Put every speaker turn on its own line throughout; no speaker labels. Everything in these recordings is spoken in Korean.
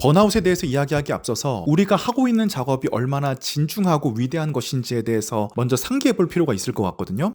번아웃에 대해서 이야기하기에 앞서서 우리가 하고 있는 작업이 얼마나 진중하고 위대한 것인지에 대해서 먼저 상기해 볼 필요가 있을 것 같거든요.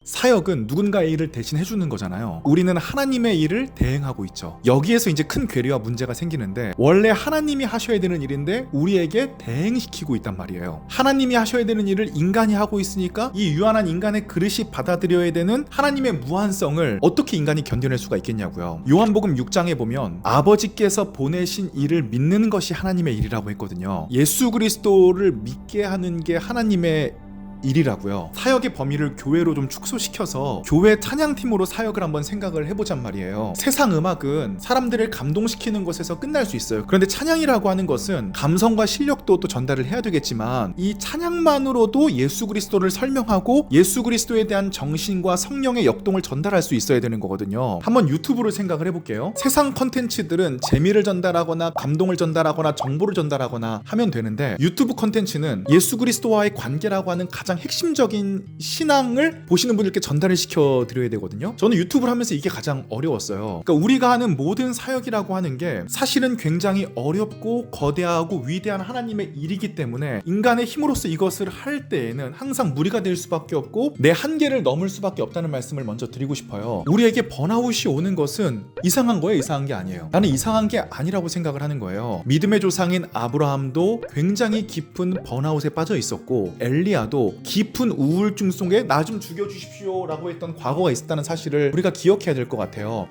사역은 누군가의 일을 대신 해주는 거잖아요. 우리는 하나님의 일을 대행하고 있죠. 여기에서 이제 큰 괴리와 문제가 생기는데, 원래 하나님이 하셔야 되는 일인데 우리에게 대행시키고 있단 말이에요. 하나님이 하셔야 되는 일을 인간이 하고 있으니까 이 유한한 인간의 그릇이 받아들여야 되는 하나님의 무한성을 어떻게 인간이 견뎌낼 수가 있겠냐고요. 요한복음 6장에 보면 아버지께서 보내신 일을 믿는 것이 하나님의 일이라고 했거든요. 예수 그리스도를 믿게 하는 게 하나님의 일이라고요. 사역의 범위를 교회로 좀 축소시켜서 교회 찬양팀으로 사역을 한번 생각을 해보잔 말이에요. 세상 음악은 사람들을 감동시키는 것에서 끝날 수 있어요. 그런데 찬양이라고 하는 것은 감성과 실력도 또 전달을 해야 되겠지만, 이 찬양만으로도 예수 그리스도를 설명하고 예수 그리스도에 대한 정신과 성령의 역동을 전달할 수 있어야 되는 거거든요. 한번 유튜브를 생각을 해볼게요. 세상 컨텐츠들은 재미를 전달하거나 감동을 전달하거나 정보를 전달하거나 하면 되는데, 유튜브 컨텐츠는 예수 그리스도와의 관계라고 하는 가장 핵심적인 신앙을 보시는 분들께 전달을 시켜드려야 되거든요. 저는 유튜브를 하면서 이게 가장 어려웠어요. 그러니까 우리가 하는 모든 사역이라고 하는 게 사실은 굉장히 어렵고 거대하고 위대한 하나님의 일이기 때문에 인간의 힘으로서 이것을 할 때에는 항상 무리가 될 수밖에 없고 내 한계를 넘을 수밖에 없다는 말씀을 먼저 드리고 싶어요. 우리에게 번아웃이 오는 것은 이상한 거예요? 이상한 게 아니에요. 나는 이상한 게 아니라고 생각을 하는 거예요. 믿음의 조상인 아브라함도 굉장히 깊은 번아웃에 빠져 있었고, 엘리야도 깊은 우울증 속에 나 좀 죽여주십시오 라고 했던 과거가 있었다는 사실을 우리가 기억해야 될 것 같아요.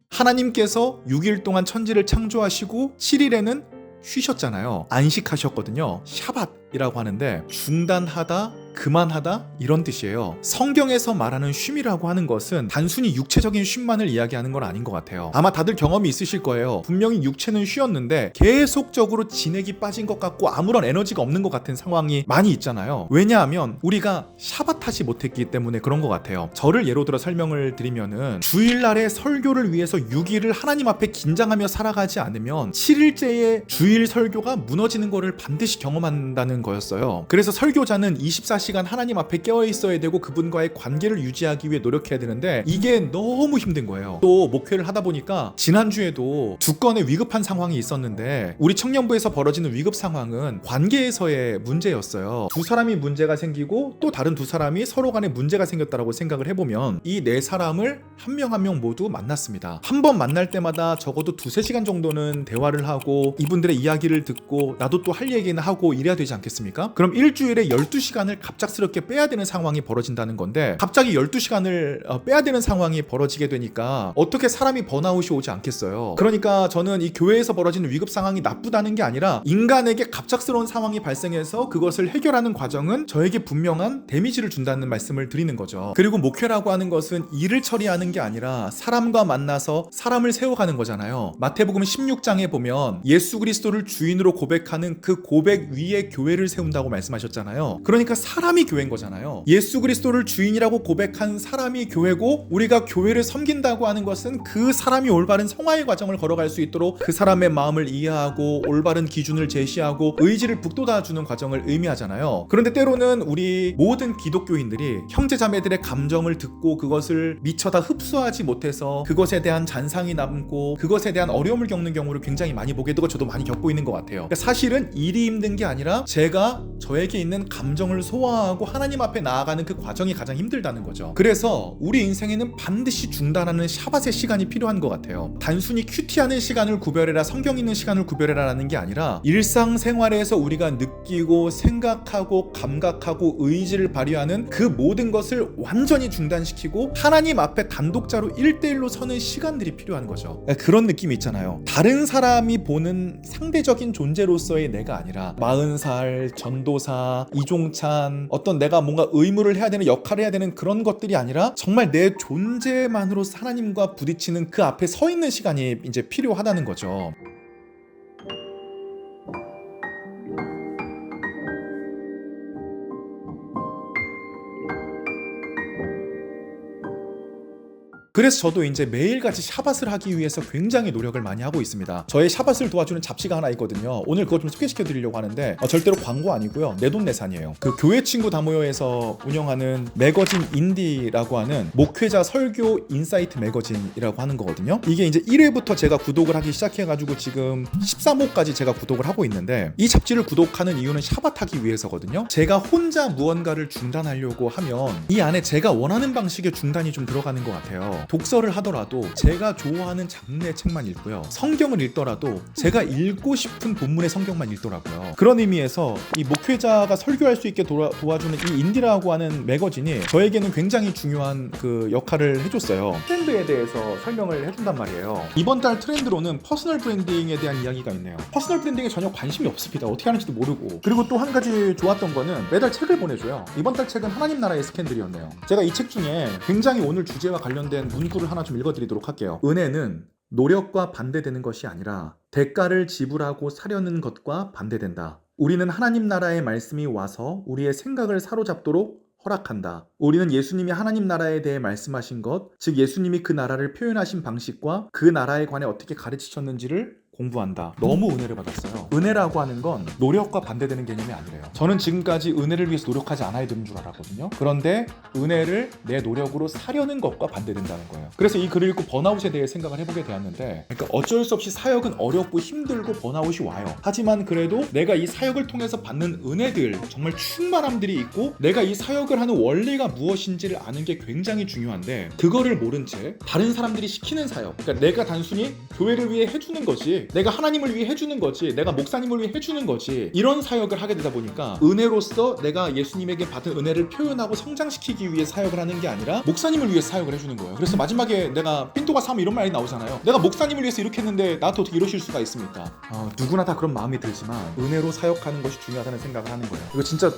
하나님께서 6일 동안 천지를 창조하시고 7일에는 쉬셨잖아요. 안식하셨거든요. 샤밧이라고 하는데 중단하다, 그만하다 이런 뜻이에요. 성경에서 말하는 쉼이라고 하는 것은 단순히 육체적인 쉼만을 이야기하는 건 아닌 것 같아요. 아마 다들 경험이 있으실 거예요. 분명히 육체는 쉬었는데 계속적으로 진액이 빠진 것 같고 아무런 에너지가 없는 것 같은 상황이 많이 있잖아요. 왜냐하면 우리가 샤밧하지 못했기 때문에 그런 것 같아요. 저를 예로 들어 설명을 드리면은, 주일날에 설교를 위해서 6일을 하나님 앞에 긴장하며 살아가지 않으면 7일째의 주일 설교가 무너지는 것을 반드시 경험한다는 거였어요. 그래서 설교자는 24시간 하나님 앞에 깨어 있어야 되고 그분과의 관계를 유지하기 위해 노력해야 되는데, 이게 너무 힘든 거예요. 또 목회를 하다 보니까 지난주에도 두 건의 위급한 상황이 있었는데, 우리 청년부에서 벌어지는 위급 상황은 관계에서의 문제였어요. 두 사람이 문제가 생기고 또 다른 두 사람이 서로 간에 문제가 생겼다라고 생각을 해보면, 이 네 사람을 한 명 한 명 모두 만났습니다. 한 번 만날 때마다 적어도 2-3시간 정도는 대화를 하고 이분들의 이야기를 듣고 나도 또 할 얘기는 하고 이래야 되지 않겠습니까? 그럼 일주일에 12시간을 갑작스럽게 빼야 되는 상황이 벌어진다는 건데, 갑자기 12시간을 빼야 되는 상황이 벌어지게 되니까 어떻게 사람이 번아웃이 오지 않겠어요. 그러니까 저는 이 교회에서 벌어지는 위급 상황이 나쁘다는 게 아니라, 인간에게 갑작스러운 상황이 발생해서 그것을 해결하는 과정은 저에게 분명한 데미지를 준다는 말씀을 드리는 거죠. 그리고 목회라고 하는 것은 일을 처리하는 게 아니라 사람과 만나서 사람을 세워가는 거잖아요. 마태복음 16장에 보면 예수 그리스도를 주인으로 고백하는 그 고백 위에 교회를 세운다고 말씀하셨잖아요. 그러니까 사람이 교회인 거잖아요. 예수 그리스도를 주인이라고 고백한 사람이 교회고, 우리가 교회를 섬긴다고 하는 것은 그 사람이 올바른 성화의 과정을 걸어갈 수 있도록 그 사람의 마음을 이해하고 올바른 기준을 제시하고 의지를 북돋아주는 과정을 의미하잖아요. 그런데 때로는 우리 모든 기독교인들이 형제자매들의 감정을 듣고 그것을 미처 다 흡수하지 못해서 그것에 대한 잔상이 남고 그것에 대한 어려움을 겪는 경우를 굉장히 많이 보게 되고 저도 많이 겪고 있는 것 같아요. 그러니까 사실은 일이 힘든 게 아니라 제가 저에게 있는 감정을 소화하고 하나님 앞에 나아가는 그 과정이 가장 힘들다는 거죠. 그래서 우리 인생에는 반드시 중단하는 샤밧의 시간이 필요한 것 같아요. 단순히 큐티하는 시간을 구별해라, 성경 있는 시간을 구별해라 라는 게 아니라, 일상생활에서 우리가 느끼고 생각하고 감각하고 의지를 발휘하는 그 모든 것을 완전히 중단시키고 하나님 앞에 단독자로 1대1로 서는 시간들이 필요한 거죠. 그런 느낌이 있잖아요. 다른 사람이 보는 상대적인 존재로서의 내가 아니라 40살 전도사 이종찬, 어떤 내가 뭔가 의무를 해야 되는, 역할을 해야 되는 그런 것들이 아니라 정말 내 존재만으로 하나님과 부딪히는 그 앞에 서 있는 시간이 이제 필요하다는 거죠. 그래서 저도 이제 매일같이 샤밧을 하기 위해서 굉장히 노력을 많이 하고 있습니다. 저의 샤밧을 도와주는 잡지가 하나 있거든요. 오늘 그거 좀 소개시켜 드리려고 하는데 절대로 광고 아니고요. 내돈내산이에요. 그 교회 친구 다모여에서 운영하는 매거진 인디라고 하는 목회자 설교 인사이트 매거진이라고 하는 거거든요. 이게 이제 1회부터 제가 구독을 하기 시작해가지고 지금 13호까지 제가 구독을 하고 있는데, 이 잡지를 구독하는 이유는 샤밧 하기 위해서거든요. 제가 혼자 무언가를 중단하려고 하면 이 안에 제가 원하는 방식의 중단이 좀 들어가는 것 같아요. 독서를 하더라도 제가 좋아하는 장르의 책만 읽고요. 성경을 읽더라도 제가 읽고 싶은 본문의 성경만 읽더라고요. 그런 의미에서 이 목회자가 설교할 수 있게 도와주는 이 인디라고 하는 매거진이 저에게는 굉장히 중요한 그 역할을 해줬어요. 트렌드에 대해서 설명을 해준단 말이에요. 이번 달 트렌드로는 퍼스널 브랜딩에 대한 이야기가 있네요. 퍼스널 브랜딩에 전혀 관심이 없습니다. 어떻게 하는지도 모르고. 그리고 또 한 가지 좋았던 거는 매달 책을 보내줘요. 이번 달 책은 하나님 나라의 스캔들이었네요. 제가 이 책 중에 굉장히 오늘 주제와 관련된 문구를 하나 좀 읽어드리도록 할게요. 은혜는 노력과 반대되는 것이 아니라 대가를 지불하고 사려는 것과 반대된다. 우리는 하나님 나라의 말씀이 와서 우리의 생각을 사로잡도록 허락한다. 우리는 예수님이 하나님 나라에 대해 말씀하신 것, 즉 예수님이 그 나라를 표현하신 방식과 그 나라에 관해 어떻게 가르치셨는지를 공부한다. 너무 은혜를 받았어요. 은혜라고 하는 건 노력과 반대되는 개념이 아니래요. 저는 지금까지 은혜를 위해서 노력하지 않아야 되는 줄 알았거든요. 그런데 은혜를 내 노력으로 사려는 것과 반대된다는 거예요. 그래서 이 글을 읽고 번아웃에 대해 생각을 해보게 되었는데, 그러니까 어쩔 수 없이 사역은 어렵고 힘들고 번아웃이 와요. 하지만 그래도 내가 이 사역을 통해서 받는 은혜들, 정말 충만함들이 있고 내가 이 사역을 하는 원리가 무엇인지를 아는 게 굉장히 중요한데, 그거를 모른 채 다른 사람들이 시키는 사역, 그러니까 내가 단순히 교회를 위해 해주는 거지, 내가 하나님을 위해 해주는 거지, 내가 목사님을 위해 해주는 거지, 이런 사역을 하게 되다 보니까 은혜로서 내가 예수님에게 받은 은혜를 표현하고 성장시키기 위해 사역을 하는 게 아니라 목사님을 위해 사역을 해주는 거예요. 그래서 마지막에 내가 핀토가 사면 이런 말이 나오잖아요. 내가 목사님을 위해서 이렇게 했는데 나한테 어떻게 이러실 수가 있습니까? 누구나 다 그런 마음이 들지만 은혜로 사역하는 것이 중요하다는 생각을 하는 거예요. 이거 진짜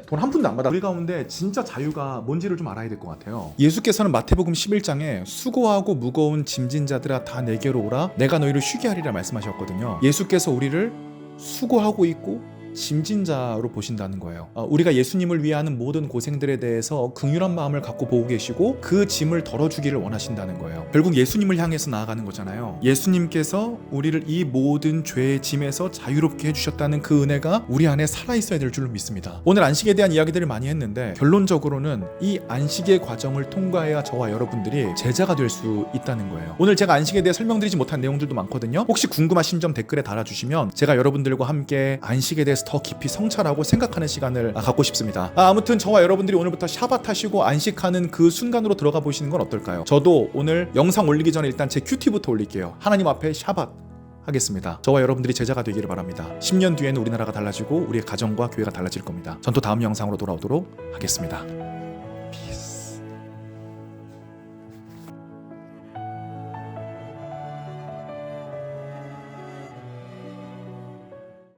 돈 한 푼도 안 받아. 우리 가운데 진짜 자유가 뭔지를 좀 알아야 될 것 같아요. 예수께서는 마태복음 11장에 수고하고 무거운 짐진 자들아 다 내게로 오라 내가 너희를 쉬게 하리라 말씀하셨거든요. 예수께서 우리를 수고하고 있고 짐진 자로 보신다는 거예요. 우리가 예수님을 위해 하는 모든 고생들에 대해서 긍휼한 마음을 갖고 보고 계시고 그 짐을 덜어주기를 원하신다는 거예요. 결국 예수님을 향해서 나아가는 거잖아요. 예수님께서 우리를 이 모든 죄의 짐에서 자유롭게 해주셨다는 그 은혜가 우리 안에 살아있어야 될 줄로 믿습니다. 오늘 안식에 대한 이야기들을 많이 했는데 결론적으로는 이 안식의 과정을 통과해야 저와 여러분들이 제자가 될 수 있다는 거예요. 오늘 제가 안식에 대해 설명드리지 못한 내용들도 많거든요. 혹시 궁금하신 점 댓글에 달아주시면 제가 여러분들과 함께 안식에 대해서 더 깊이 성찰하고 생각하는 시간을 갖고 싶습니다. 아무튼 저와 여러분들이 오늘부터 샤밧 하시고 안식하는 그 순간으로 들어가 보시는 건 어떨까요? 저도 오늘 영상 올리기 전에 일단 제 큐티부터 올릴게요. 하나님 앞에 샤밧 하겠습니다. 저와 여러분들이 제자가 되기를 바랍니다. 10년 뒤에는 우리나라가 달라지고 우리의 가정과 교회가 달라질 겁니다. 전 또 다음 영상으로 돌아오도록 하겠습니다.